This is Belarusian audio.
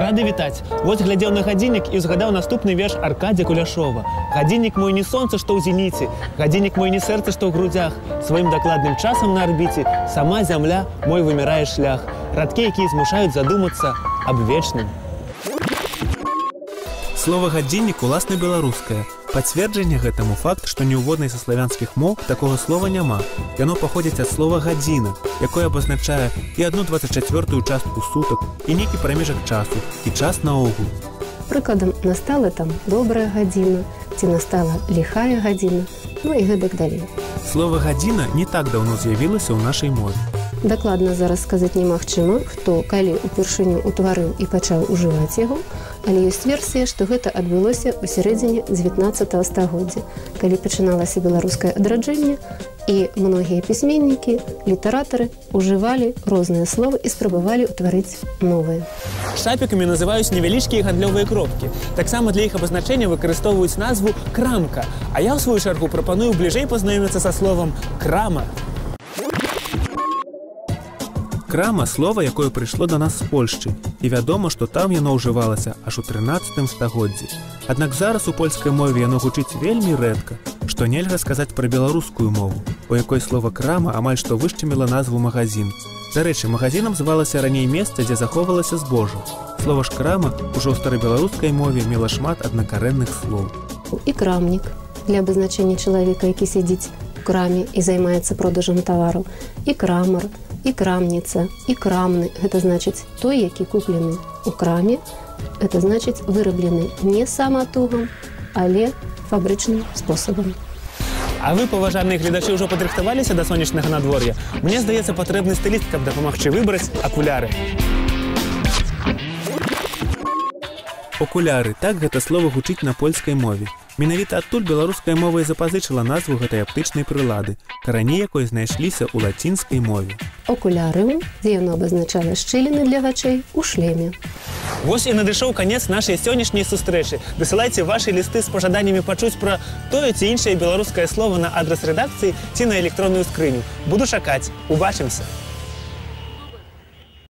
Рады вітаць. Вось глядзеў на гадзіннік і згадаў наступны верш Аркадзія Куляшова. Гадзіннік мой не сонца, што ў зеніце, гадзіннік мой не сэрца, што ў грудзях. Сваім дакладным часам на арбіце сама зямля мой вымірае шлях. Радкі, якія змушаюць задумацца аб вечным. Слова гадзіннік уласна беларускае. Пацверджанне гэтаму факт, што ні ўводнай са славянскіх моў такога слова няма. Яно паходзіць ад слова гадзіна, якое абазначае і 1/24 частку сутак, і нейкі прамежак часу, і час наогул. Прыкладам, настала там добрая гадзіна, ці настала ліхая гадзіна, ну і гэтак далей. Слова гадзіна не так даўно з'явілася ў нашай мове. Дакладна зараз сказаць немагчыма, хто калі ўпершыню ўтварыў і пачаў ужываць яго, але ёсць версія, што гэта адбылося ў сярэдзіне 19 стагоддзя, калі пачыналася беларускае адраджэнне, і многія пісьменнікі, літаратары ўжывалі розныя словы і спрабавалі ўтварыць новыя. Шапікамі называюць невялічкія гандлёвыя кропкі. Таксама для іх абазначэння выкарыстоўваюць назву крамка, а я ў сваю чаргу прапаную бліжэй пазнаёміцца са словам крама. Крама – слова, якое прыйшло да нас з Польшчы, і вядома, што там яно ўжывалася аж у 13 стагоддзі. Аднак зараз у польскай мове яно гучыць вельмі рэдка, што нельга сказаць пра беларускую мову, у якой слова крама амаль што вышчыміла назву магазін. Дарэчы, магазінам звалася раней месца, дзе захоўвалася збожжа. Слова ж крама ўжо ў старабеларускай мове мела шмат аднакарэнных слоў. І крамнік для абазначэння чалавека, які сядзіць у краме і займаецца продажам тавару, і крамар, і крамніца, і крамны – гэта значыць той, які куплены ў краме, гэта значыць выраблены не саматугам, але фабрычным спосабам. А вы, паважаныя гледачы, ўжо падрыхтаваліся да сонечнага надвор'я? Мне здаецца, патрэбны стыліст, каб дапамагчы выбраць акуляры. Окуляры – так гэта слова гучыць на польскай мове. Менавіта адтуль беларуская мова і запазычыла назву гэтай аптычнай прылады, карані якой знайшліся ў лацінскай мове. Окулярыум, дзе яно абазначала шчыліны для вачэй у шлеме. Вось і надышоў канец нашай сённяшняй сустрэчы. Дасылайце вашы лісты з пажаданнямі пачуць пра тое ці іншае беларускае слова на адрас рэдакцыі ці на электронную скрыню. Буду чакаць. Убачымся!